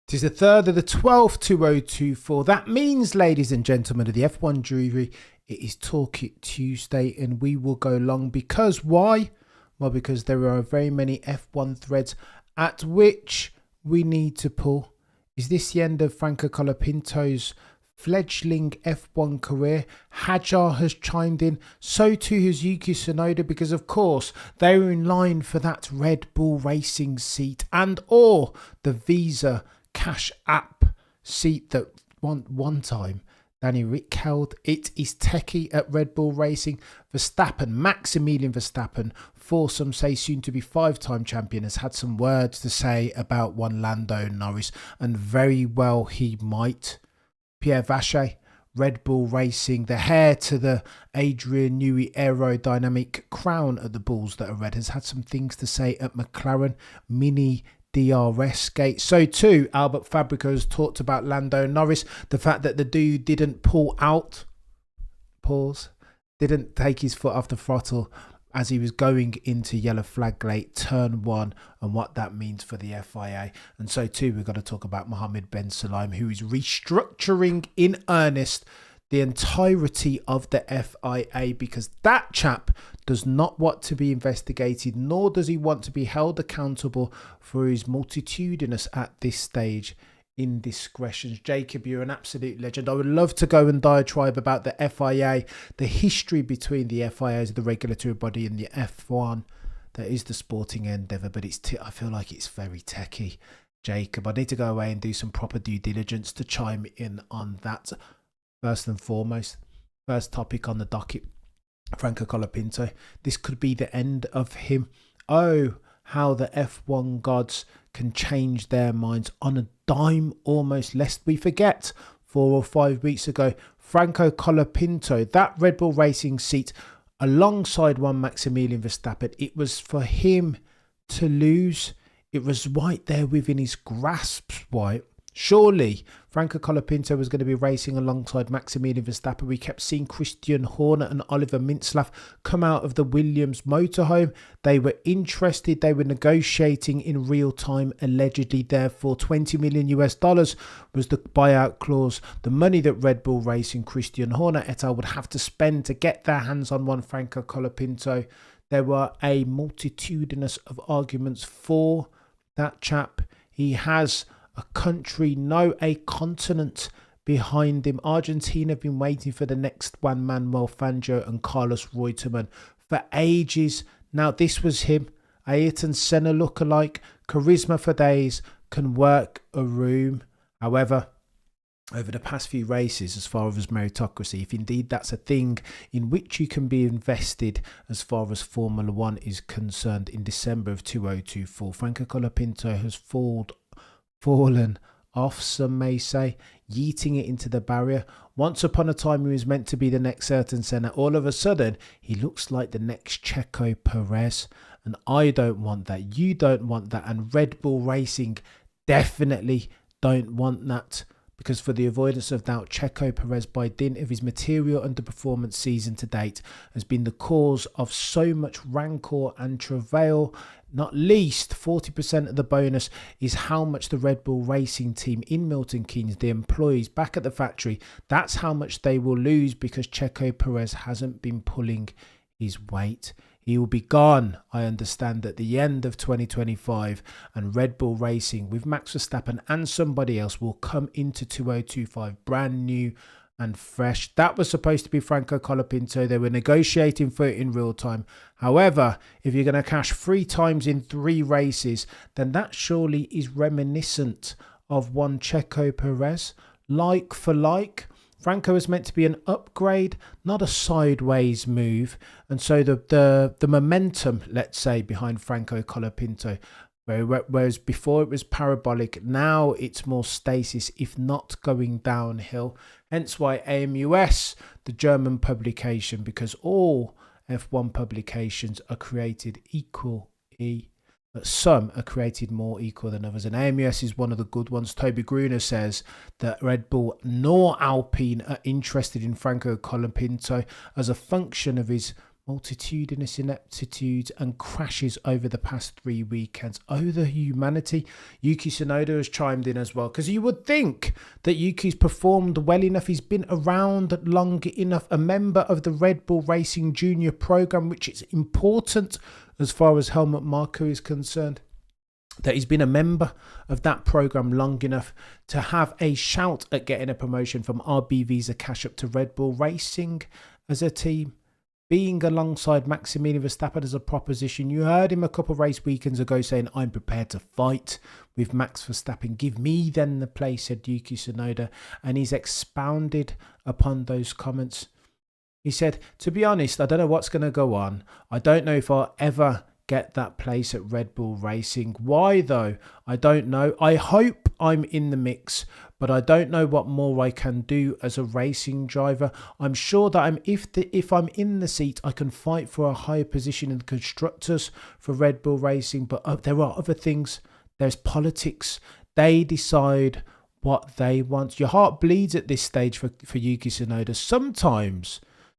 'Tis the 3rd of the 12th, 2024. That means, ladies and gentlemen of the F1 jury, it is Talk It Tuesday, and we will go long because why? Well, because there are very many F1 threads at which we need to pull. Is this the end of Franco Colapinto's fledgling F1 career? Hadjar has chimed in, so too has Yuki Tsunoda, because of course they were in line for that Red Bull Racing seat and or the Visa Cash App seat that one time Danny Rick held. It is techie at Red Bull Racing. Verstappen, Maximilian Verstappen, for some say soon to be 5-time champion, has had some words to say about one Lando Norris, and very well he might. Pierre Vacher, Red Bull Racing, the heir to the Adrian Newey aerodynamic crown at the Bulls that are red, has had some things to say at McLaren Mini DRS gate. So too, Albert Fabrico has talked about Lando Norris, the fact that the dude didn't pull out, didn't take his foot off the throttle as he was going into yellow flag gate turn 1, and what that means for the FIA. And so too, we've got to talk about Mohammed Ben Sulayem, who is restructuring in earnest the entirety of the FIA, because that chap does not want to be investigated, nor does he want to be held accountable for his multitudinous, at this stage, indiscretions. Jacob, you're an absolute legend. I would love to go and diatribe about the FIA, the history between the FIA as the regulatory body and the F1 that is the sporting endeavour, but I feel like it's very techie. Jacob, I need to go away and do some proper due diligence to chime in on that. First and foremost, first topic on the docket, Franco Colapinto. This could be the end of him. Oh, how the F1 gods can change their minds on a dime almost, lest we forget 4 or 5 weeks ago, Franco Colapinto, that Red Bull Racing seat alongside one Maximilian Verstappen, it was for him to lose. It was right there within his grasp, right? Surely Franco Colapinto was going to be racing alongside Maximilian Verstappen. We kept seeing Christian Horner and Oliver Mintzlaff come out of the Williams motorhome. They were interested. They were negotiating in real time, allegedly. Therefore, $20 million was the buyout clause. The money that Red Bull Racing, Christian Horner et al. Would have to spend to get their hands on one Franco Colapinto. There were a multitudinous of arguments for that chap. He has a country, no, a continent behind him. Argentina have been waiting for the next Juan Manuel Fangio and Carlos Reutemann for ages. Now this was him, Ayrton Senna lookalike, charisma for days, can work a room. However, over the past few races, as far as meritocracy, if indeed that's a thing in which you can be invested as far as Formula One is concerned, in December of 2024, Franco Colapinto has fallen off, some may say, yeeting it into the barrier. Once upon a time he was meant to be the next Ayrton Senna. All of a sudden he looks like the next Checo Perez, and I don't want that. You don't want that, and Red Bull Racing definitely don't want that, because for the avoidance of doubt, Checo Perez, by dint of his material underperformance season to date, has been the cause of so much rancor and travail. Not least, 40% of the bonus is how much the Red Bull Racing team in Milton Keynes, the employees back at the factory, that's how much they will lose, because Checo Perez hasn't been pulling his weight. He will be gone, I understand, at the end of 2025, and Red Bull Racing with Max Verstappen and somebody else will come into 2025 brand new and fresh. That was supposed to be Franco Colapinto. They were negotiating for it in real time. However, if you're going to cash 3 times in 3 races, then that surely is reminiscent of one Checo Perez. Like for like, Franco is meant to be an upgrade, not a sideways move. And so the momentum, let's say, behind Franco Colapinto, whereas before it was parabolic, now it's more stasis, if not going downhill. Hence why AMUS, the German publication, because all F1 publications are created equally, but some are created more equal than others, and AMUS is one of the good ones. Toby Gruner says that Red Bull nor Alpine are interested in Franco Colapinto as a function of his multitudinous ineptitudes and crashes over the past 3 weekends. Oh, the humanity. Yuki Tsunoda has chimed in as well, because you would think that Yuki's performed well enough. He's been around long enough, a member of the Red Bull Racing Junior program, which is important as far as Helmut Marko is concerned, that he's been a member of that program long enough to have a shout at getting a promotion from RB Visa Cash up to Red Bull Racing as a team. Being alongside Maximilian Verstappen as a proposition. You heard him a couple of race weekends ago saying, I'm prepared to fight with Max Verstappen. Give me then the place, said Yuki Tsunoda. And he's expounded upon those comments. He said, to be honest, I don't know what's going to go on. I don't know if I'll ever get that place at Red Bull Racing. Why though? I don't know. I hope I'm in the mix, but I don't know what more I can do as a racing driver. I'm sure that if I'm in the seat, I can fight for a higher position in the constructors for Red Bull Racing. But there are other things. There's politics. They decide what they want. Your heart bleeds at this stage for Yuki Tsunoda.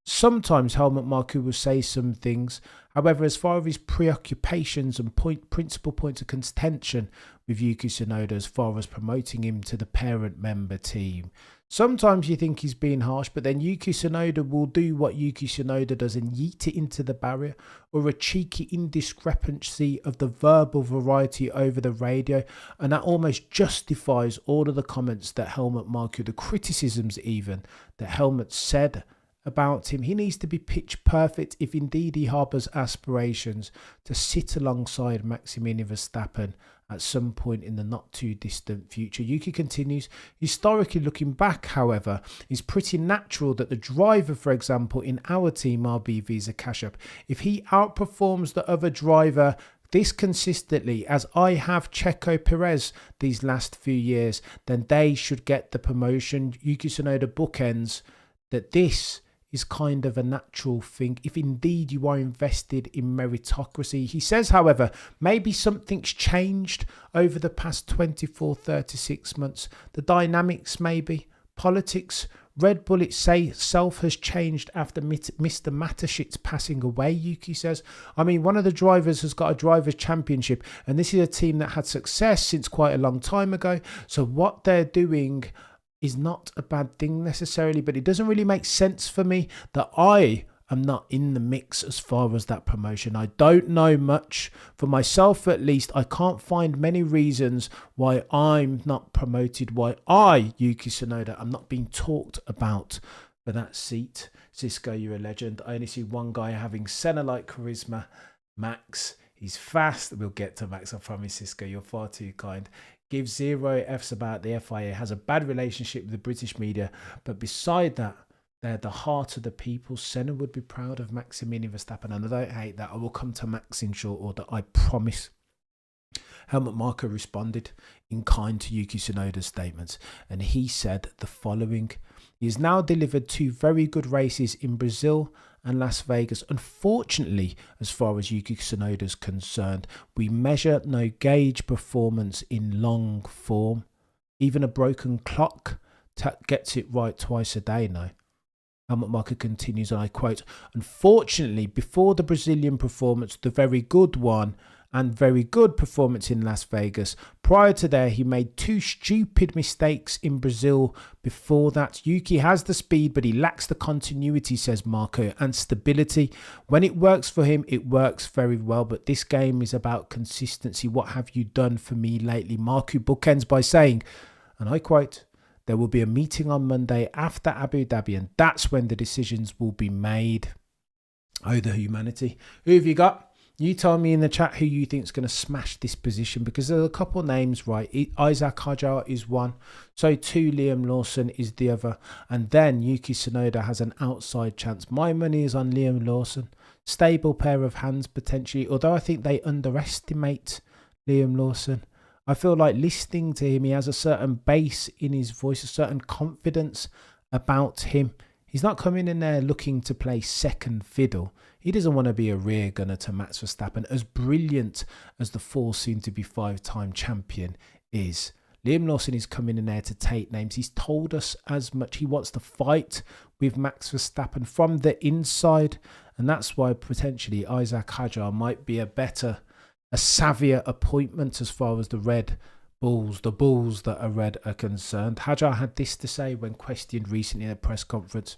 Sometimes Helmut Marko will say some things. However, as far as his preoccupations and principal points of contention with Yuki Tsunoda as far as promoting him to the parent member team, sometimes you think he's being harsh, but then Yuki Tsunoda will do what Yuki Tsunoda does and yeet it into the barrier, or a cheeky indiscrepancy of the verbal variety over the radio, and that almost justifies all of the comments that Helmut Marko, the criticisms even, that Helmut said about him. He needs to be pitch perfect if indeed he harbours aspirations to sit alongside Maximilian Verstappen at some point in the not too distant future. Yuki continues, historically looking back, however, it's pretty natural that the driver, for example, in our team RB Visa Cash Up, if he outperforms the other driver this consistently, as I have Checo Perez these last few years, then they should get the promotion. Yuki Tsunoda bookends that this is kind of a natural thing if indeed you are invested in meritocracy. He says, however, maybe something's changed over the past 24, 36 months. The dynamics maybe, politics, Red Bull itself has changed after Mr. Matashit's passing away, Yuki says. I mean, one of the drivers has got a driver's championship, and this is a team that had success since quite a long time ago. So what they're doing is not a bad thing necessarily, but it doesn't really make sense for me that I am not in the mix as far as that promotion. I don't know much. For myself at least, I can't find many reasons why I'm not promoted, why I, Yuki Tsunoda, I'm not being talked about for that seat. Cisco, you're a legend. I only see one guy having Senna-like charisma, Max. He's fast. We'll get to Max, I promise, Cisco. You're far too kind. Gives 0 Fs about the FIA, has a bad relationship with the British media, but beside that, they're the heart of the people. Senna would be proud of Maximilian Verstappen, and I don't hate that. I will come to Max in short order, I promise. Helmut Marko responded in kind to Yuki Tsunoda's statements, and he said the following. He has now delivered 2 very good races in Brazil and Las Vegas. Unfortunately, as far as Yuki Tsunoda is concerned, we measure no gauge performance in long form. Even a broken clock gets it right twice a day now. Helmut Marko continues, and I quote, unfortunately, before the Brazilian performance, the very good one, and very good performance in Las Vegas. Prior to there, he made 2 stupid mistakes in Brazil. Before that, Yuki has the speed, but he lacks the continuity, says Marko, and stability. When it works for him, it works very well, but this game is about consistency. What have you done for me lately? Marko bookends by saying, and I quote, there will be a meeting on Monday after Abu Dhabi, and that's when the decisions will be made. Oh, the humanity. Who have you got? You tell me in the chat who you think is going to smash this position, because there are a couple names, right? Isaac Hajar is one. So too, Liam Lawson is the other. And then Yuki Tsunoda has an outside chance. My money is on Liam Lawson. Stable pair of hands potentially, although I think they underestimate Liam Lawson. I feel like listening to him, he has a certain bass in his voice, a certain confidence about him. He's not coming in there looking to play second fiddle. He doesn't want to be a rear gunner to Max Verstappen, as brilliant as the 4 soon-to-be 5-time champion is. Liam Lawson is coming in there to take names. He's told us as much. He wants to fight with Max Verstappen from the inside. And that's why potentially Isaac Hadjar might be a savvier appointment as far as the Bulls that are red are concerned. Hadjar had this to say when questioned recently in a press conference.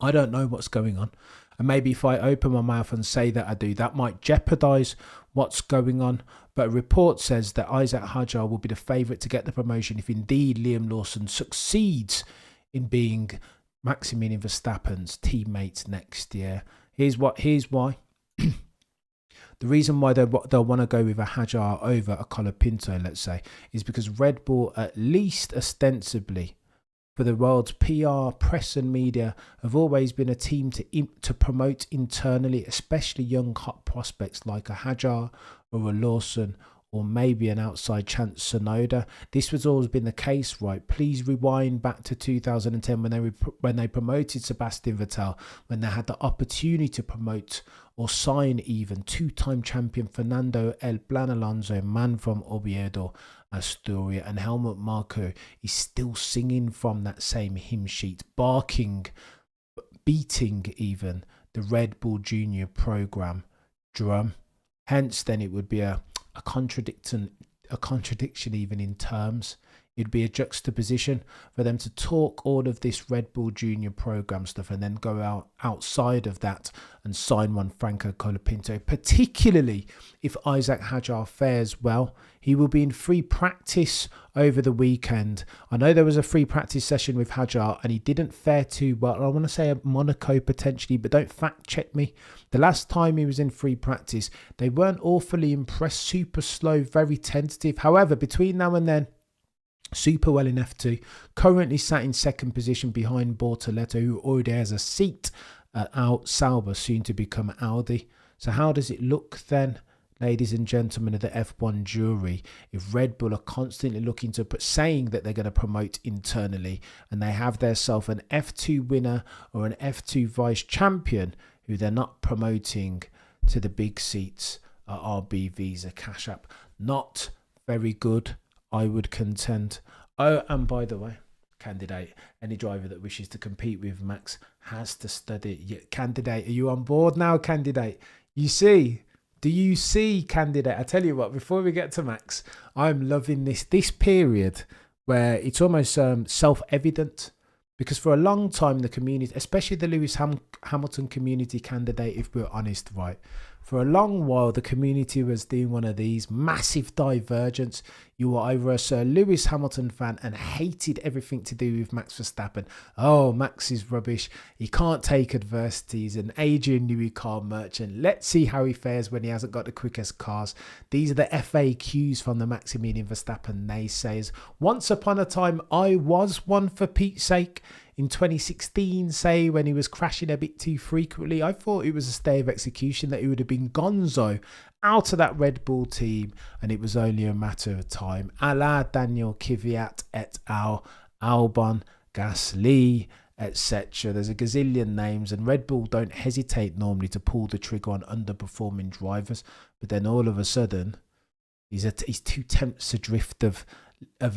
I don't know what's going on. And maybe if I open my mouth and say that I do, that might jeopardise what's going on. But a report says that Isaac Hadjar will be the favourite to get the promotion if indeed Liam Lawson succeeds in being Maximilian Verstappen's teammate next year. Here's why. The reason why they'll want to go with a Hadjar over a Colapinto, let's say, is because Red Bull, at least ostensibly, for the world's PR, press and media, have always been a team to promote internally, especially young hot prospects like a Hadjar or a Lawson or maybe an outside chance Sonoda. This has always been the case, right? Please rewind back to 2010 when they promoted Sebastian Vettel, when they had the opportunity to promote or sign even two-time champion Fernando El Plan Alonso, man from Oviedo, Astoria, and Helmut Marko is still singing from that same hymn sheet, beating even the Red Bull Junior program drum. Hence, then it would be a contradiction even in terms. It'd be a juxtaposition for them to talk all of this Red Bull Junior program stuff and then go outside of that and sign one Franco Colapinto, particularly if Isaac Hadjar fares well. He will be in free practice over the weekend. I know there was a free practice session with Hadjar and he didn't fare too well. I want to say at Monaco potentially, but don't fact check me. The last time he was in free practice, they weren't awfully impressed, super slow, very tentative. However, between now and then, super well in F2, currently sat in second position behind Bortoleto, who already has a seat at Sauber, soon to become Audi. So how does it look then, ladies and gentlemen of the F1 jury, if Red Bull are constantly looking to saying that they're going to promote internally and they have themselves an F2 winner or an F2 vice champion who they're not promoting to the big seats at RB Visa Cash App? Not very good, I would contend. Oh, and by the way, candidate, any driver that wishes to compete with Max has to study. Candidate, are you on board now, candidate? Do you see, candidate? I tell you what, before we get to Max, I'm loving this period where it's almost self-evident, because for a long time, the community, especially the Lewis Hamilton community candidate, if we're honest, right, for a long while, the community was doing one of these massive divergence. You were either a Sir Lewis Hamilton fan and hated everything to do with Max Verstappen. Oh, Max is rubbish. He can't take adversity. He's an Adrian Newey car merchant. Let's see how he fares when he hasn't got the quickest cars. These are the FAQs from the Maximilian Verstappen naysayers. Once upon a time, I was one, for Pete's sake. In 2016, say, when he was crashing a bit too frequently, I thought it was a stay of execution, that he would have been gonzo out of that Red Bull team, and it was only a matter of time. A la Daniel Kvyat et al., Albon, Gasly, etc. There's a gazillion names, and Red Bull don't hesitate normally to pull the trigger on underperforming drivers, but then all of a sudden, he's 2 tenths adrift of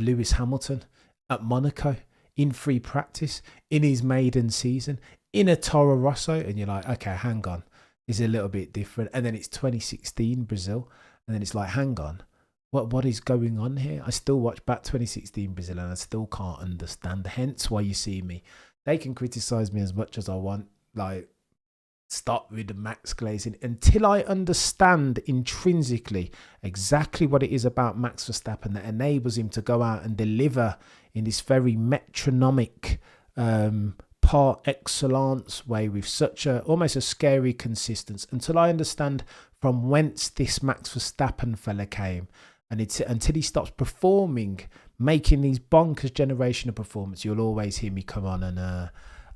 Lewis Hamilton at Monaco, in free practice, in his maiden season, in a Toro Rosso, and you're like, okay, hang on, it's a little bit different. And then it's 2016 Brazil, and then it's like, hang on, what is going on here? I still watch back 2016 Brazil, and I still can't understand. Hence why you see me. They can criticize me as much as I want, like, stop with the Max glazing, until I understand intrinsically exactly what it is about Max Verstappen that enables him to go out and deliver in this very metronomic par excellence way with such almost a scary consistency, until I understand from whence this Max Verstappen fella came, and until he stops performing, making these bonkers generational performances, you'll always hear me come on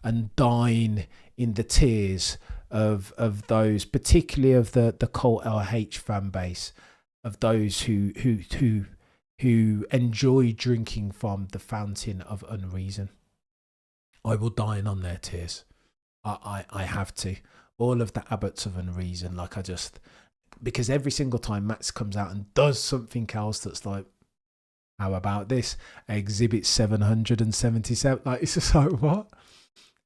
and dine in the tears of those, particularly of the Colt LH fan base, of those who enjoy drinking from the fountain of unreason. I will dine on their tears. I have to. All of the abbots of unreason, because every single time Max comes out and does something else that's like, How about this? Exhibit 777. Like, it's just like, what?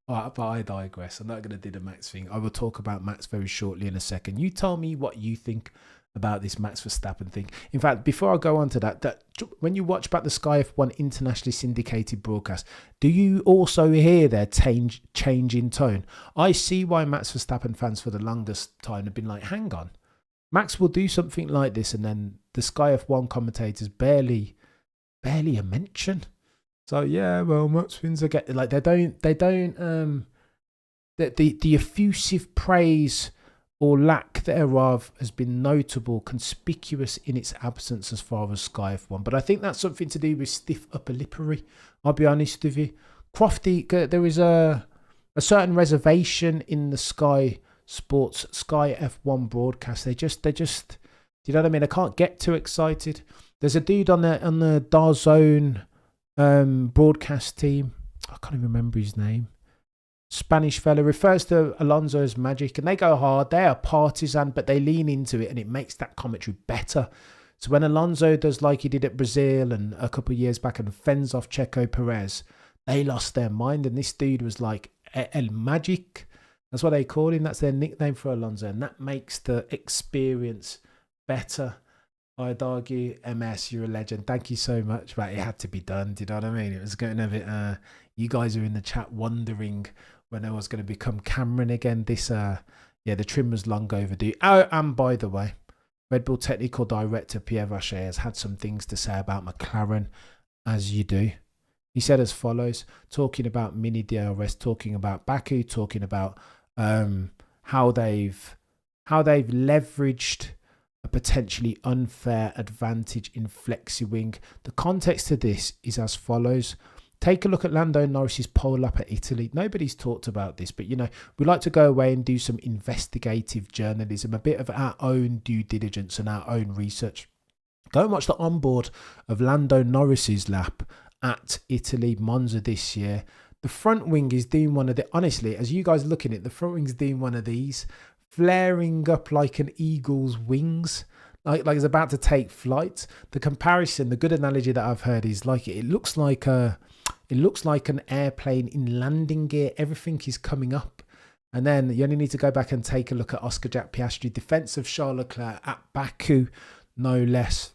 But I digress. I'm not going to do the Max thing. I will talk about Max very shortly in a second. You tell me what you think about this Max Verstappen thing. In fact, before I go on to that when you watch back the Sky F1 internationally syndicated broadcast, do you also hear their change in tone? I see why Max Verstappen fans for the longest time have been like, hang on. Max will do something like this, and then the Sky F1 commentators barely a mention. So yeah, well, Max wins again. Like they don't the effusive praise or lack thereof has been notable, conspicuous in its absence as far as Sky F1. But I think that's something to do with stiff upper lippery. I'll be honest with you, Crofty. There is a certain reservation in the Sky Sports Sky F1 broadcast. They just, do you know what I mean? I can't get too excited. There's a dude on the DAZN broadcast team. I can't even remember his name. Spanish fella, refers to Alonso as magic, and they go hard. They are partisan, but they lean into it, and it makes that commentary better. So when Alonso does like he did at Brazil and a couple of years back and fends off Checo Perez, they lost their mind, and this dude was like El Magic. That's what they call him. That's their nickname for Alonso, and that makes the experience better. I'd argue, MS, you're a legend. Thank you so much. But it had to be done. Do you know what I mean? It was getting a bit. You guys are in the chat wondering when I was going to become Cameron again. The trim was long overdue. Oh, and by the way, Red Bull technical director Pierre Vacher has had some things to say about McLaren, as you do. He said as follows, talking about mini DRS, talking about Baku, talking about how they've leveraged a potentially unfair advantage in FlexiWing. The context to this is as follows. Take a look at Lando Norris's pole lap at Italy. Nobody's talked about this, but, we like to go away and do some investigative journalism, a bit of our own due diligence and our own research. Go and watch the onboard of Lando Norris's lap at Italy, Monza this year. The front wing is doing one of the, honestly, as you guys looking at it, the front wing's doing one of these, flaring up like an eagle's wings. Like it's about to take flight. The comparison, the good analogy that I've heard is like it looks like an airplane in landing gear. Everything is coming up. And then you only need to go back and take a look at Oscar Jack Piastri, defense of Charles Leclerc at Baku, no less.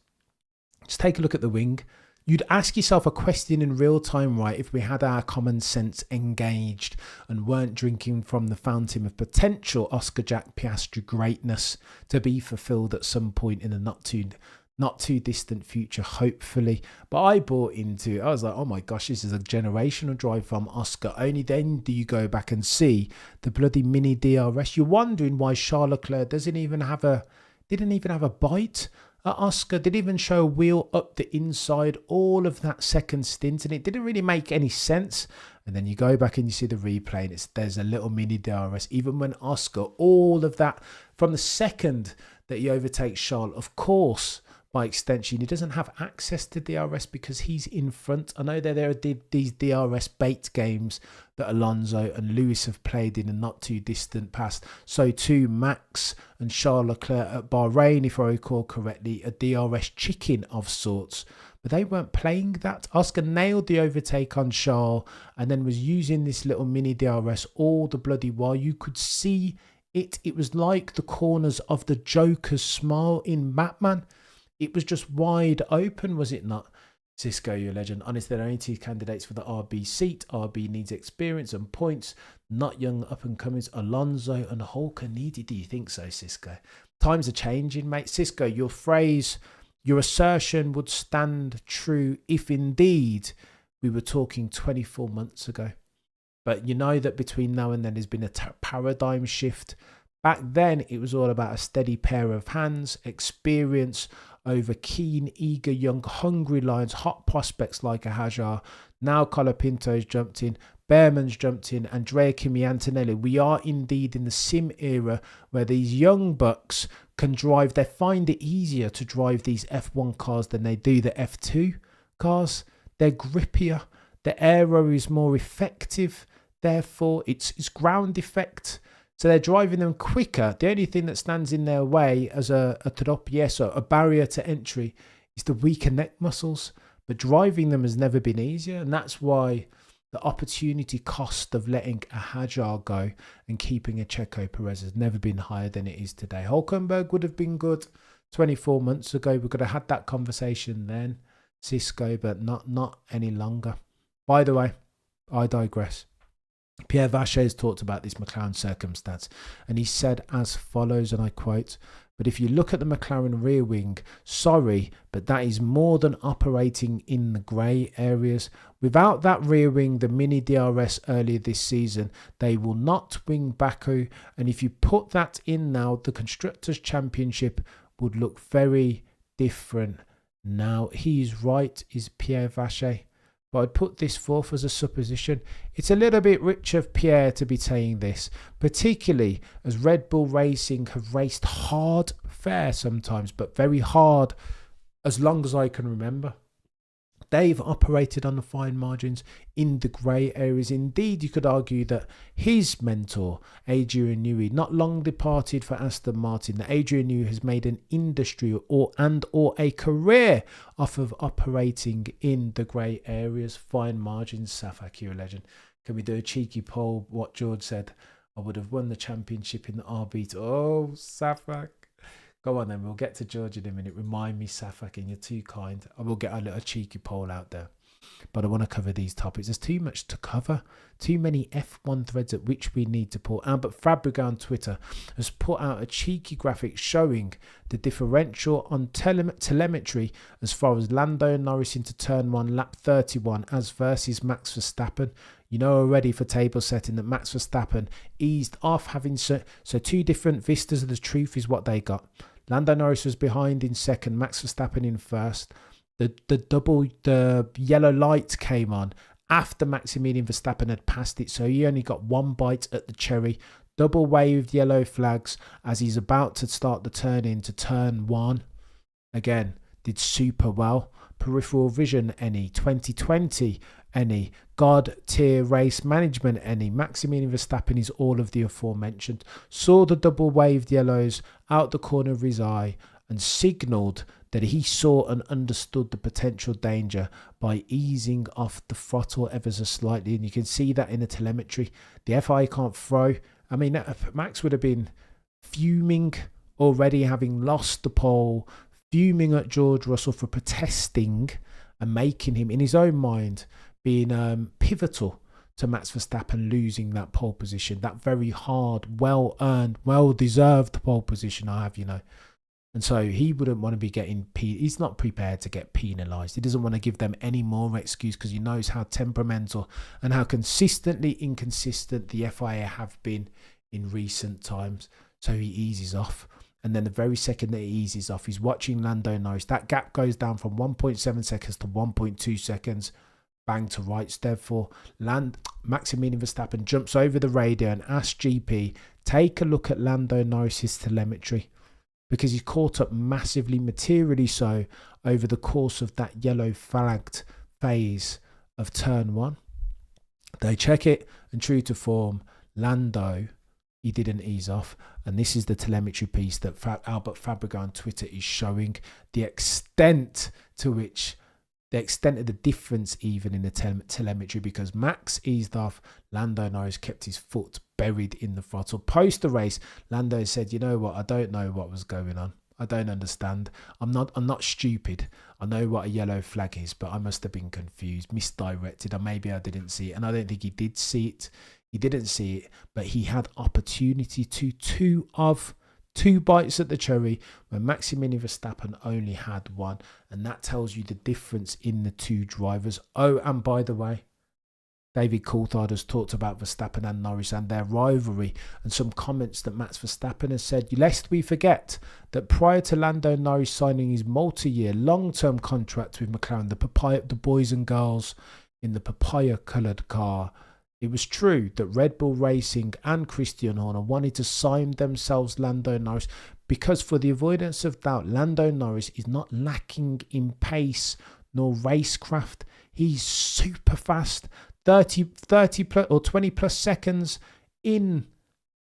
Just take a look at the wing. You'd ask yourself a question in real time, right, if we had our common sense engaged and weren't drinking from the fountain of potential Oscar Jack Piastri greatness to be fulfilled at some point in the not too distant future, hopefully. But I bought into it. I was like, oh my gosh, this is a generational drive from Oscar. Only then do you go back and see the bloody mini DRS. You're wondering why Charles Leclerc didn't even have a bite at Oscar, didn't even show a wheel up the inside, all of that second stint, and it didn't really make any sense. And then you go back and you see the replay, and there's a little mini DRS. Even when Oscar, all of that, from the second that he overtakes Charles, of course, by extension, he doesn't have access to DRS because he's in front. I know that there are these DRS bait games that Alonso and Lewis have played in the not too distant past. So too Max and Charles Leclerc at Bahrain, if I recall correctly, a DRS chicken of sorts. But they weren't playing that. Oscar nailed the overtake on Charles and then was using this little mini DRS all the bloody while. You could see it. It was like the corners of the Joker's smile in Batman. It was just wide open, was it not? Cisco, you're a legend. Honestly, there are only two candidates for the RB seat. RB needs experience and points, not young up-and-comers. Alonso and Hulk needed. Do you think so, Cisco? Times are changing, mate. Cisco, your phrase, your assertion would stand true if indeed we were talking 24 months ago. But you know that between now and then there's been a paradigm shift. Back then, it was all about a steady pair of hands, experience over keen, eager, young, hungry lions, hot prospects like a Hajar. Now Colapinto's jumped in, Behrman's jumped in, Andrea Kimi Antonelli. We are indeed in the sim era where these young bucks can drive. They find it easier to drive these F1 cars than they do the F2 cars. They're grippier. The aero is more effective. Therefore, it's ground effect. So they're driving them quicker. The only thing that stands in their way as a tropiezo, a barrier to entry, is the weaker neck muscles. but driving them has never been easier. And that's why the opportunity cost of letting a Hajar go and keeping a Checo Perez has never been higher than it is today. Hülkenberg would have been good 24 months ago. We could have had that conversation then, Cisco, but not any longer. By the way, I digress. Pierre Vacher has talked about this McLaren circumstance, and he said as follows, and I quote, "But if you look at the McLaren rear wing, sorry, but that is more than operating in the grey areas. Without that rear wing, the Mini DRS earlier this season, they will not win Baku, and if you put that in now, the Constructors' Championship would look very different now." He's right, is Pierre Vacher. But I'd put this forth as a supposition. It's a little bit rich of Pierre to be saying this, particularly as Red Bull Racing have raced hard, fair sometimes, but very hard as long as I can remember. They've operated on the fine margins in the grey areas. Indeed, you could argue that his mentor, Adrian Newey, not long departed for Aston Martin, that Adrian Newey has made an industry or a career off of operating in the grey areas, fine margins. Safak, you're a legend. Can we do a cheeky poll? What George said, I would have won the championship in the RB. Oh, Safak. Go on then, we'll get to George in a minute. Remind me, Safak, and you're too kind. I will get a little cheeky poll out there. But I want to cover these topics. There's too much to cover. Too many F1 threads at which we need to pull. Albert Fabrega on Twitter has put out a cheeky graphic showing the differential on telemetry as far as Lando Norris into turn 1, lap 31, as versus Max Verstappen. You know already for table setting that Max Verstappen eased off, having so two different vistas of the truth is what they got. Lando Norris was behind in second, Max Verstappen in first. The yellow light came on after Maximilian Verstappen had passed it, so he only got one bite at the cherry. Double waved yellow flags as he's about to start the turn into turn 1. Again, did super well. Peripheral vision, any. 2020, any. God tier race management, any. Maximilian Verstappen is all of the aforementioned. Saw the double waved yellows out the corner of his eye and signalled that he saw and understood the potential danger by easing off the throttle ever so slightly. And you can see that in the telemetry. The FIA can't throw. I mean, Max would have been fuming already, having lost the pole, fuming at George Russell for protesting and making him, in his own mind, being pivotal to Max Verstappen losing that pole position, that very hard, well-earned, well-deserved pole position I have, you know. And so he wouldn't want to be getting, he's not prepared to get penalised. He doesn't want to give them any more excuse because he knows how temperamental and how consistently inconsistent the FIA have been in recent times. So he eases off. And then the very second that he eases off, he's watching Lando Norris. That gap goes down from 1.7 seconds to 1.2 seconds. Bang to rights. Therefore, Maximilian Verstappen jumps over the radio and asks GP, take a look at Lando Norris's telemetry. Because he's caught up massively, materially so, over the course of that yellow flagged phase of turn 1. They check it, and true to form, Lando, he didn't ease off. And this is the telemetry piece that Albert Fabrega on Twitter is showing the extent to which, the extent of the difference even in the telemetry, because Max eased off, Lando Norris kept his foot buried in the throttle. Post the race, Lando said, you know what, I don't know what was going on. I don't understand. I'm not stupid. I know what a yellow flag is, but I must have been confused, misdirected, or maybe I didn't see it. And I don't think he did see it. He didn't see it, but he had opportunity to two bites at the cherry when Maximilian Verstappen only had one. And that tells you the difference in the two drivers. Oh, and by the way, David Coulthard has talked about Verstappen and Norris and their rivalry, and some comments that Max Verstappen has said, lest we forget that prior to Lando Norris signing his multi-year long-term contract with McLaren, the boys and girls in the papaya-coloured car, it was true that Red Bull Racing and Christian Horner wanted to sign themselves Lando Norris because, for the avoidance of doubt, Lando Norris is not lacking in pace nor racecraft. He's super fast. 30 plus or 20 plus seconds in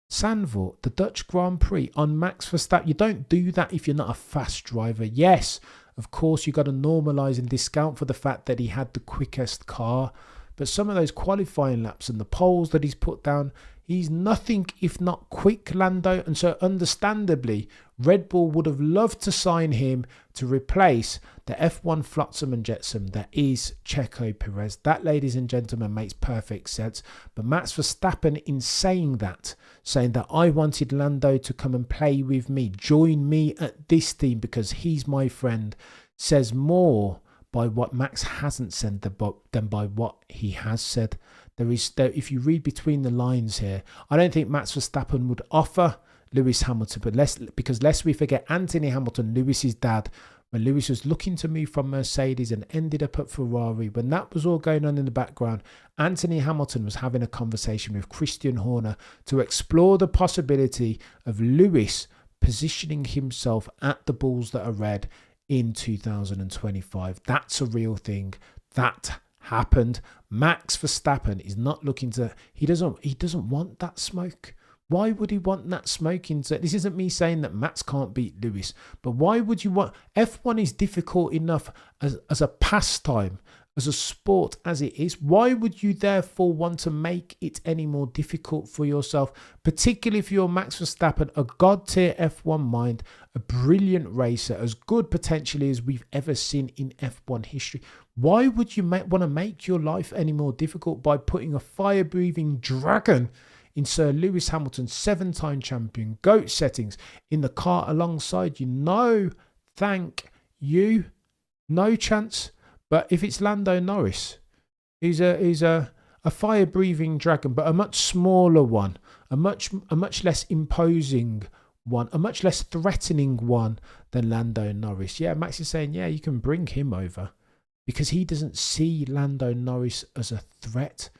Zandvoort, the Dutch Grand Prix, on Max Verstappen. You don't do that if you're not a fast driver. Yes, Of course, you got to normalise and discount for the fact that he had the quickest car. But some of those qualifying laps and the poles that he's put down, he's nothing if not quick, Lando. And so understandably, Red Bull would have loved to sign him to replace the F1 flotsam and jetsam that is Checo Perez. That, ladies and gentlemen, makes perfect sense. But Max Verstappen, in saying that I wanted Lando to come and play with me, join me at this team because he's my friend, says more by what Max hasn't said than by what he has said. If you read between the lines here, I don't think Max Verstappen would offer Lewis Hamilton, because lest we forget, Anthony Hamilton, Lewis's dad, when Lewis was looking to move from Mercedes and ended up at Ferrari, when that was all going on in the background, Anthony Hamilton was having a conversation with Christian Horner to explore the possibility of Lewis positioning himself at the Bulls that are red in 2025. That's a real thing. That happened. Max Verstappen is not looking to, he doesn't want that smoke. Why would he want that smoke? This isn't me saying that Max can't beat Lewis, but why would you want, F1 is difficult enough as a pastime, as a sport as it is. Why would you therefore want to make it any more difficult for yourself, particularly if you're Max Verstappen, a god tier F1 mind, a brilliant racer, as good potentially as we've ever seen in F1 history? Why would you want to make your life any more difficult by putting a fire-breathing dragon in Sir Lewis Hamilton, 7-time champion, GOAT settings, in the car alongside you? No, thank you. No chance. But if it's Lando Norris, he's a fire-breathing dragon, but a much smaller one, a much less imposing one, a much less threatening one than Lando Norris. Yeah, Max is saying, yeah, you can bring him over because he doesn't see Lando Norris as a threat.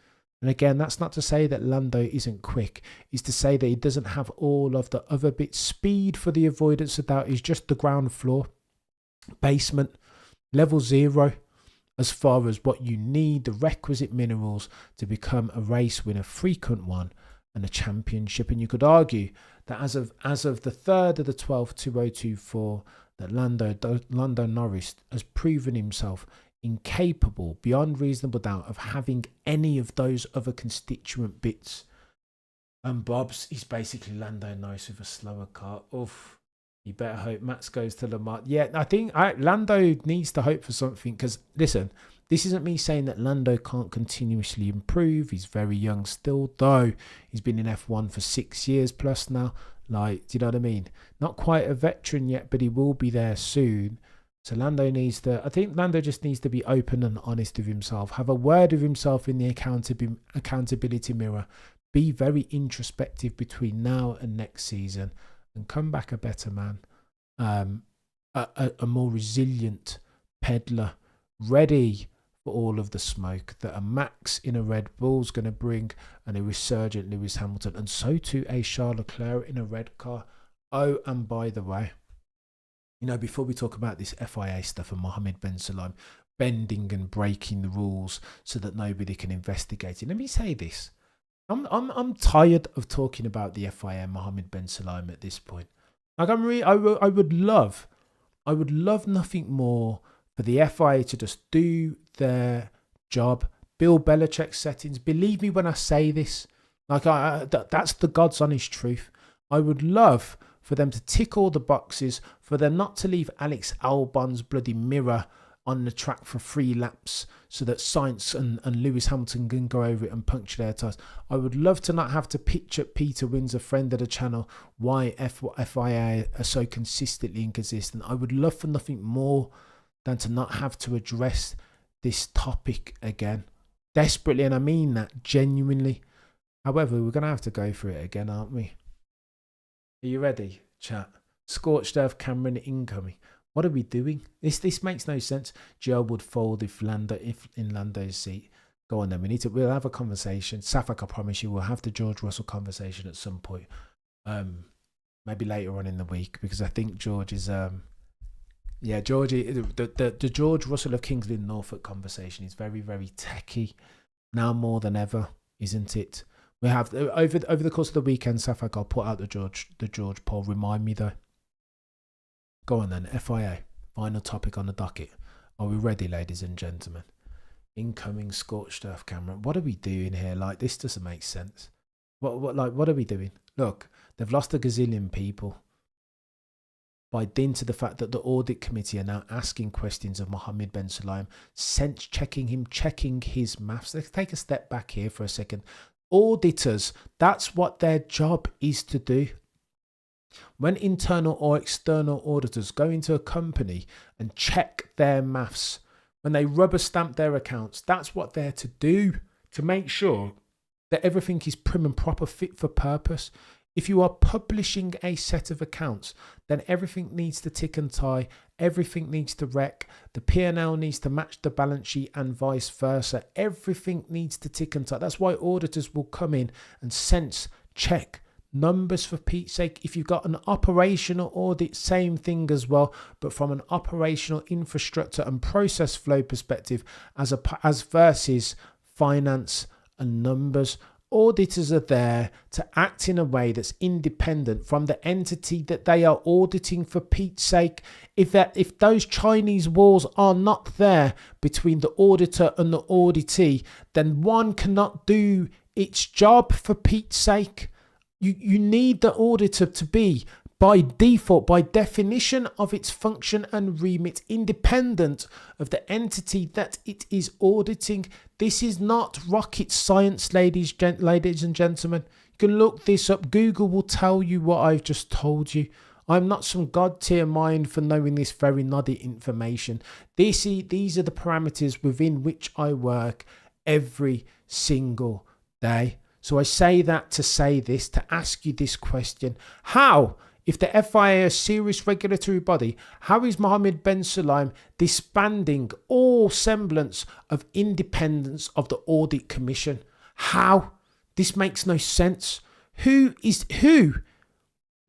And again, that's not to say that Lando isn't quick. It's to say that he doesn't have all of the other bits. Speed, for the avoidance of doubt, is just the ground floor, basement, level 0, as far as what you need, the requisite minerals to become a race winner, frequent one, and a championship. And you could argue that as of the 3rd of the 12th, 2024, that Lando Norris has proven himself incapable, beyond reasonable doubt, of having any of those other constituent bits. And Bob's, he's basically Lando Norris with a slower car. Oof. You better hope Max goes to Le Mans. Yeah, I think Lando needs to hope for something, because, listen, this isn't me saying that Lando can't continuously improve. He's very young still, though he's been in F1 for 6 years plus now. Like, do you know what I mean? Not quite a veteran yet, but he will be there soon. So Lando needs to, I think Lando just needs to be open and honest with himself, have a word with himself in the accountability mirror, be very introspective between now and next season, and come back a better man, a more resilient peddler, ready for all of the smoke that a Max in a Red Bull is going to bring, and a resurgent Lewis Hamilton, and so too a Charles Leclerc in a red car. Oh, and by the way, you know, before we talk about this FIA stuff and Mohammed Ben Sulayem bending and breaking the rules so that nobody can investigate it, let me say this. I'm tired of talking about the FIA and Mohammed Ben Sulayem at this point. Like, I would love nothing more for the FIA to just do their job. Bill Belichick settings. Believe me when I say this. Like, that's the God's honest truth. I would love for them to tick all the boxes, for them not to leave Alex Albon's bloody mirror on the track for 3 laps so that Sainz and Lewis Hamilton can go over it and puncture their tyres. I would love to not have to pitch at Peter Wins, a friend of the channel, why FIA are so consistently inconsistent. I would love for nothing more than to not have to address this topic again. Desperately, and I mean that genuinely. However, we're going to have to go for it again, aren't we? Are you ready, chat? Scorched Earth Cameron incoming. What are we doing? This makes no sense. Joe would fold if in Lando's seat. Go on then. We'll have a conversation. Safak, I promise you, we'll have the George Russell conversation at some point. Maybe later on in the week, because I think George is George, the George Russell of Kingsley Norfolk conversation is very, very techie now more than ever, isn't it? We have over the course of the weekend, Safak, I'll put out the George poll. Remind me though. Go on then, FIA. Final topic on the docket. Are we ready, ladies and gentlemen? Incoming scorched earth camera. What are we doing here? Like, this doesn't make sense. What are we doing? Look, they've lost a gazillion people by dint of the fact that the audit committee are now asking questions of Mohammed bin Sulayem, sense checking him, checking his maths. Let's take a step back here for a second. Auditors, that's what their job is to do. When internal or external auditors go into a company and check their maths, when they rubber stamp their accounts, that's what they're to do, to make sure that everything is prim and proper, fit for purpose. If you are publishing a set of accounts, then everything needs to tick and tie, everything needs to rec, the P&L needs to match the balance sheet and vice versa. Everything needs to tick and tie. That's why auditors will come in and sense check numbers, for Pete's sake. If you've got an operational audit, same thing as well, but from an operational infrastructure and process flow perspective as versus finance and numbers. Auditors are there to act in a way that's independent from the entity that they are auditing, for Pete's sake. If those Chinese walls are not there between the auditor and the auditee, then one cannot do its job, for Pete's sake. You need the auditor to be, by default, by definition of its function and remit, independent of the entity that it is auditing. This is not rocket science, ladies and gentlemen. You can look this up. Google will tell you what I've just told you. I'm not some god tier mind for knowing this very noddy information. These are the parameters within which I work every single day. So I say that to say this, to ask you this question. How, if the FIA is a serious regulatory body, how is Mohammed bin Sulayem disbanding all semblance of independence of the audit commission? How? This makes no sense. Who?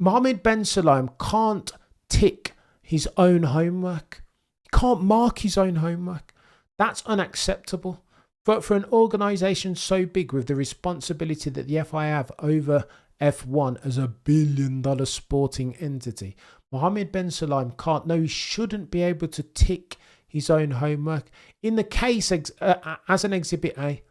Mohammed bin Sulayem can't tick his own homework. He can't mark his own homework. That's unacceptable. But for an organisation so big, with the responsibility that the FIA have over F1 as a $1 billion sporting entity, Mohammed bin Sulayem can't, no, he shouldn't be able to tick his own homework. In the case as an Exhibit A,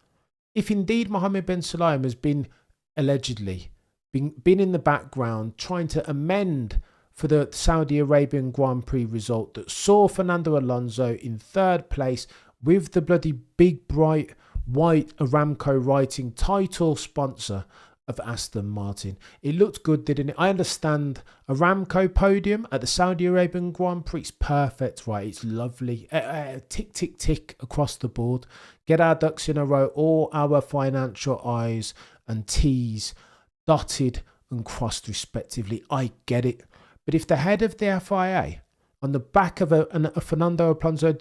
if indeed Mohammed bin Sulayem has been allegedly been in the background trying to amend for the Saudi Arabian Grand Prix result that saw Fernando Alonso in third place, with the bloody big bright white Aramco writing title sponsor of Aston Martin. It looked good, didn't it? I understand Aramco podium at the Saudi Arabian Grand Prix. It's perfect, right? It's lovely. Tick, tick, tick across the board. Get our ducks in a row. All our financial I's and T's dotted and crossed respectively. I get it. But if the head of the FIA on the back of a Fernando Alonso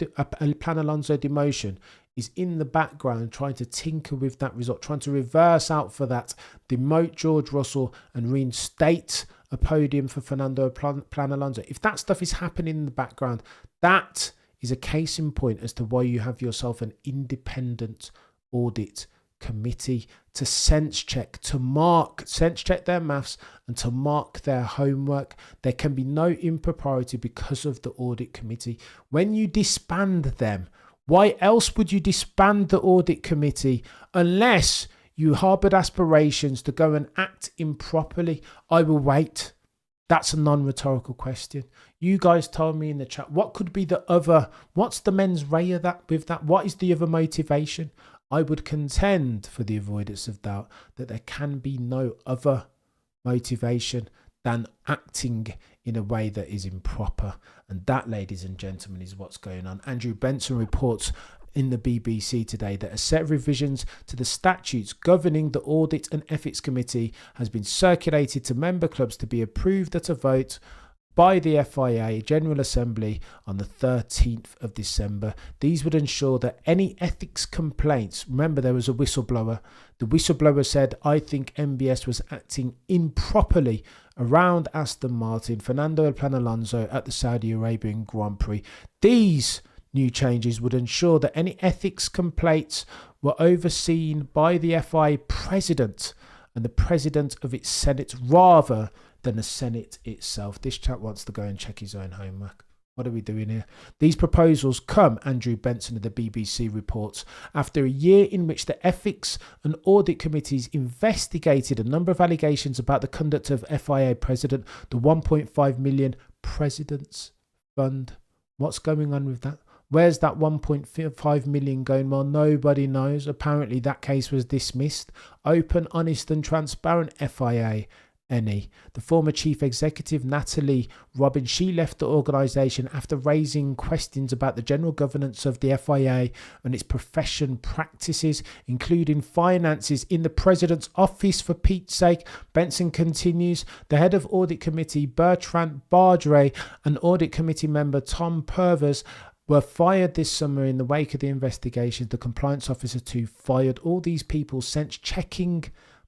demotion is in the background trying to tinker with that result, trying to reverse out for that, demote George Russell and reinstate a podium for Fernando Alonso. If that stuff is happening in the background, that is a case in point as to why you have yourself an independent audit committee to sense check their maths and to mark their homework. There can be no impropriety because of the audit committee. When you disband them, why else would you disband the audit committee unless you harboured aspirations to go and act improperly? I will wait. That's a non-rhetorical question. You guys told me in the chat, what could be the other, what's the mens rea of that with that? What is the other motivation? I would contend, for the avoidance of doubt, that there can be no other motivation than acting in a way that is improper. And that, ladies and gentlemen, is what's going on. Andrew Benson reports in the BBC today that a set of revisions to the statutes governing the Audit and Ethics Committee has been circulated to member clubs to be approved at a vote by the FIA General Assembly on the 13th of December. These would ensure that any ethics complaints, remember there was a whistleblower, the whistleblower said, I think MBS was acting improperly around Aston Martin, Fernando Alonso at the Saudi Arabian Grand Prix. These new changes would ensure that any ethics complaints were overseen by the FIA President and the President of its Senate rather than the Senate itself. This chap wants to go and check his own homework. What are we doing here? These proposals come, Andrew Benson of the BBC reports, after a year in which the Ethics and Audit Committees investigated a number of allegations about the conduct of FIA President, the 1.5 million President's Fund. What's going on with that? Where's that 1.5 million going? Well, nobody knows. Apparently that case was dismissed. Open, honest and transparent FIA. The former chief executive, Natalie Robbins, she left the organisation after raising questions about the general governance of the FIA and its profession practices, including finances in the president's office, for Pete's sake. Benson continues, the head of audit committee, Bertrand Bardre, and audit committee member Tom Purvers were fired this summer in the wake of the investigations. The compliance officer too fired. All these people since checking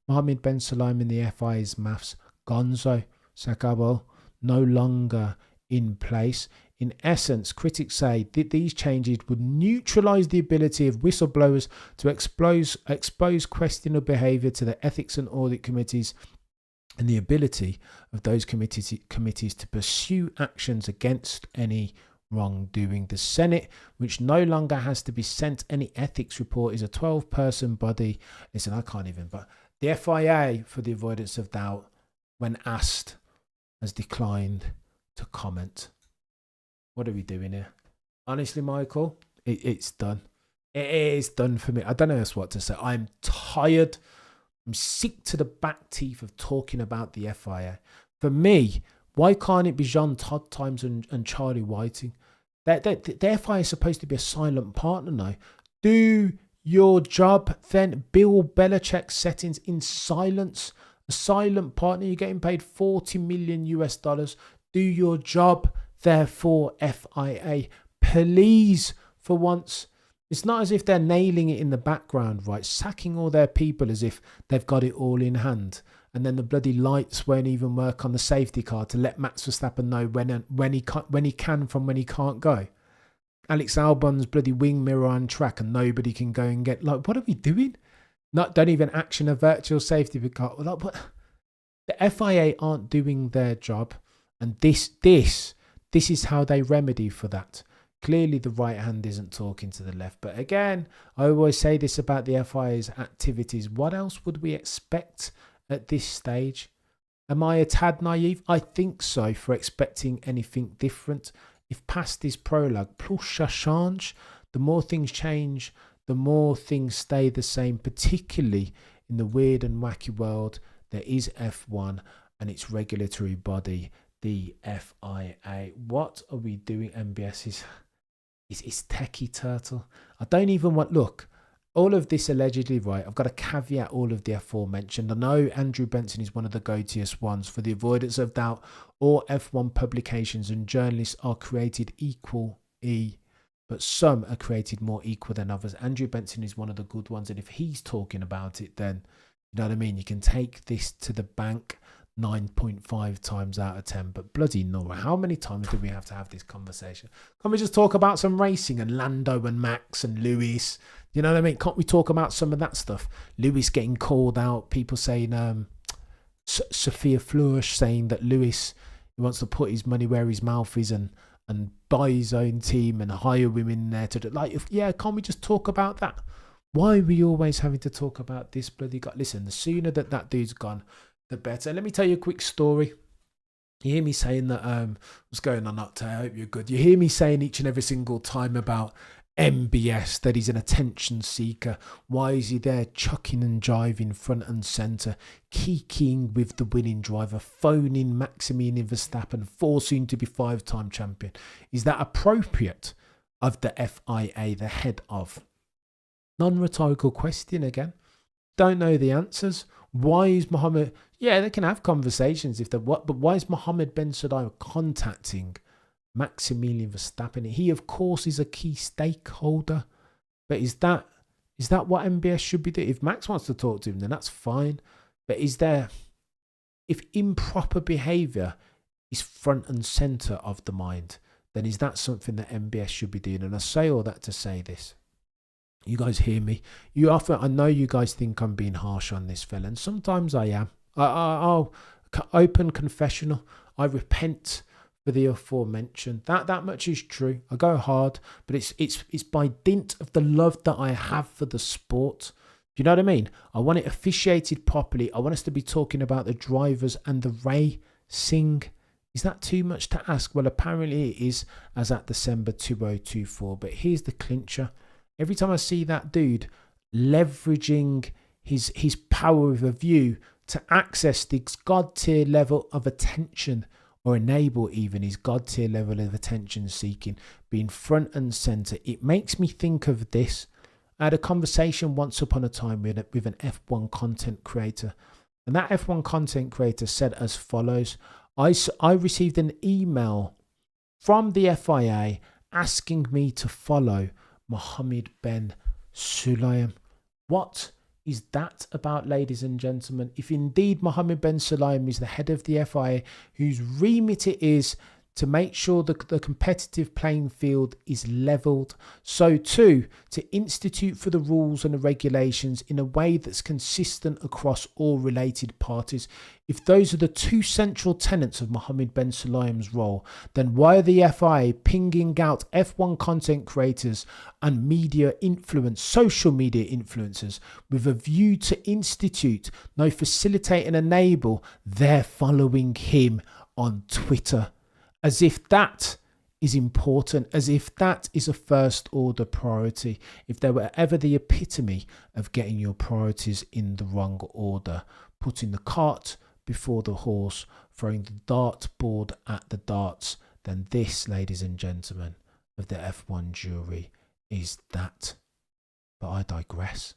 Mohammed Ben Sulayem in the FIA's maths. Gonzo Sakabo no longer in place. In essence, critics say that these changes would neutralise the ability of whistleblowers to expose questionable behaviour to the ethics and audit committees, and the ability of those committees to pursue actions against any wrongdoing. The Senate, which no longer has to be sent any ethics report, is a 12-person body. Listen, I can't even, but the FIA, for the avoidance of doubt, when asked, has declined to comment. What are we doing here? Honestly, Michael, it's done. It is done for me. I don't know else what to say. I'm tired. I'm sick to the back teeth of talking about the FIA. For me, why can't it be Jean Todt Times and Charlie Whiting? The FIA is supposed to be a silent partner now. Do your job then. Bill Belichick's settings in silence. A silent partner. You're getting paid $40 million US. Do your job, therefore, FIA. Please, for once. It's not as if they're nailing it in the background, right? Sacking all their people as if they've got it all in hand. And then the bloody lights won't even work on the safety car to let Max Verstappen know when he can from when he can't go. Alex Albon's bloody wing mirror on track and nobody can go and get, like, what are we doing? Don't even action a virtual safety car. Like, what? The FIA aren't doing their job, and this is how they remedy for that. Clearly the right hand isn't talking to the left. But again, I always say this about the FIA's activities. What else would we expect at this stage? Am I a tad naive? I think so, for expecting anything different. If past is prologue, plus ça change, the more things change, the more things stay the same, particularly in the weird and wacky world there is F1 and its regulatory body, the FIA. What are we doing? MBS is techie turtle. I don't even want, look, all of this allegedly, right, I've got to caveat all of the aforementioned. I know Andrew Benson is one of the go-toest ones. For the avoidance of doubt, all F1 publications and journalists are created equal E, but some are created more equal than others. Andrew Benson is one of the good ones, and if he's talking about it, then, you know what I mean, you can take this to the bank 9.5 times out of 10. But bloody Nora, how many times do we have to have this conversation? Can't we just talk about some racing and Lando and Max and Lewis? You know what I mean? Can't we talk about some of that stuff? Lewis getting called out, people saying, Sophia Flourish saying that Lewis, he wants to put his money where his mouth is and buy his own team and hire women there to do, like, can't we just talk about that? Why are we always having to talk about this bloody guy? Listen, the sooner that dude's gone, the better. Let me tell you a quick story. You hear me saying that, what's going on up there? I hope you're good. You hear me saying each and every single time about MBS, that he's an attention seeker. Why is he there chucking and jiving front and centre, kikiing with the winning driver, phoning Maximilian Verstappen, forcing to be 5-time champion? Is that appropriate of the FIA, the head of? Non-rhetorical question again. Don't know the answers. Why is Mohammed... Yeah, they can have conversations if they're what, but why is Mohammed Ben Sulayem contacting Maximilian Verstappen? He, of course, is a key stakeholder. But is that what MBS should be doing? If Max wants to talk to him, then that's fine. But if improper behaviour is front and centre of the mind, then is that something that MBS should be doing? And I say all that to say this. You guys hear me? I know you guys think I'm being harsh on this fella, and sometimes I am. I'll open confessional. I repent for the aforementioned. That much is true. I go hard, but it's by dint of the love that I have for the sport. Do you know what I mean? I want it officiated properly. I want us to be talking about the drivers and the racing. Is that too much to ask? Well, apparently it is, as at December 2024. But here's the clincher. Every time I see that dude leveraging his power with a view to access this God tier level of attention, or enable even his God tier level of attention seeking, being front and center, it makes me think of this. I had a conversation once upon a time with an F1 content creator, and that F1 content creator said as follows: I received an email from the FIA asking me to follow Mohammed Ben Sulayem. What is that about, ladies and gentlemen? If indeed Mohammed Ben Sulayem is the head of the FIA, whose remit it is to make sure that the competitive playing field is levelled, so too to institute for the rules and the regulations in a way that's consistent across all related parties. If those are the two central tenets of Mohammed Ben Sulayem's role, then why are the FIA pinging out F1 content creators and media influence, social media influencers, with a view to institute, no, facilitate and enable their following him on Twitter? As if that is important, as if that is a first order priority. If they were ever the epitome of getting your priorities in the wrong order, putting the cart before the horse, throwing the dartboard at the darts, then this, ladies and gentlemen of the F1 jury, is that. But I digress.